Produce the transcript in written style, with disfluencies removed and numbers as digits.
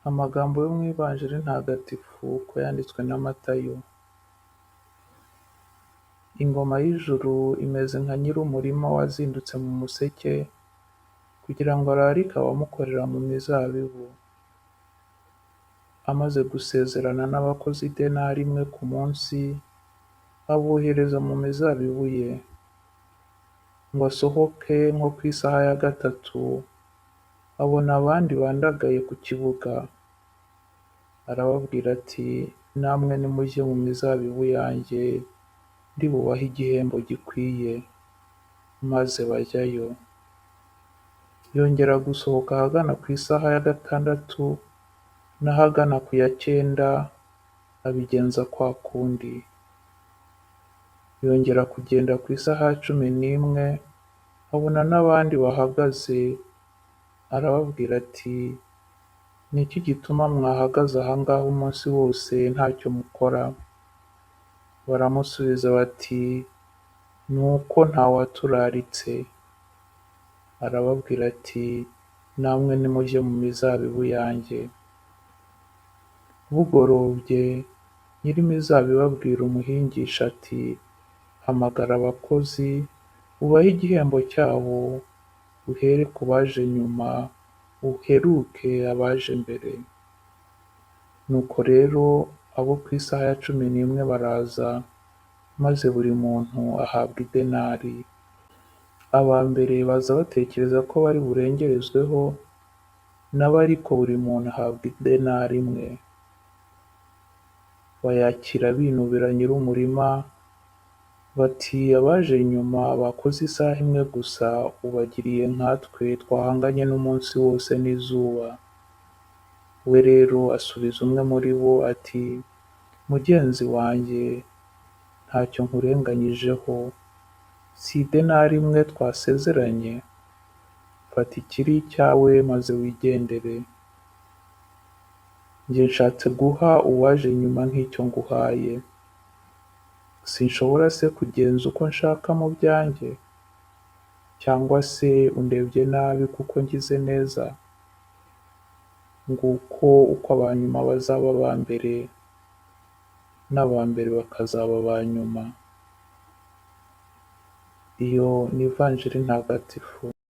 Amagambo yo mu Ivanjiri Ntagatifu uko yanditswe na Matayo. Ingoma y'ijuru imeze nka nyir'umurima wazindutse mu museke, kugira ngo ararike abamukorera mu mizabibu. Amaze gusezerana n'abakozi idenari imwe ku munsi, abohereza mu mizabibu ye. Ngo asohoke nko ku isaha ya gatatu, abona abandi bandagaye ku kibuga. Arababwira ati, namwe nimujye mu mizabibu yanjye, ndi bubahe igihembo gikwiye. Maze bajyayo. Yongera gusohoka ahagana ku isaha ya gatandatu, n'ahagana ku ya cyenda, abigenza kwa kundi. Yongera kugenda ku isaha ya 11, abona n'abandi bahagaze. Arababwira ati, ni iki gituma mwahagaze aha ngaha umunsi wose ntacyo mukora? Baramusubiza bati, ni uko ntawaturaritse. Arababwira ati, namwe nimujye mu mizabibu yanjye. Bugorobye, nyir'imizabibu abwira umuhingisha ati, hamagara abakozi, ubahe igihembo cyabo, uhere ku baje nyuma, uheruke abaje mbere. Nuko rero abo ku isaha ya 11 baraza, maze buri muntu ahabwa idenari. Aba mbere baza batekereza ko bari burengerezweho, nabo ariko buri muntu ahabwa idenari imwe. Bayakira binubira nyir'umurima, bati, abaje nyuma bakoze isaha imwe gusa, ubagiriye nkatwe twahanganye n'umunsi wose n'izuba. We rero asubiza umwe muri bo ati, mugenzi wanjye, ntacyo nkurenganyijeho. Si idenari imwe twasezeranye? Fata ikiri icyawe maze wigendere. Njye nshatse guha uwaje nyuma nk'icyo nguhaye. Sinshobora se kugenza uko nshaka mu byanjye? Cyangwa se undebye nabi kuko ngize neza? Nguko uko abanyuma bazaba aba mbere, n'aba mbere bakazaba aba nyuma. Iyo ni Ivanjiri Ntagatifu.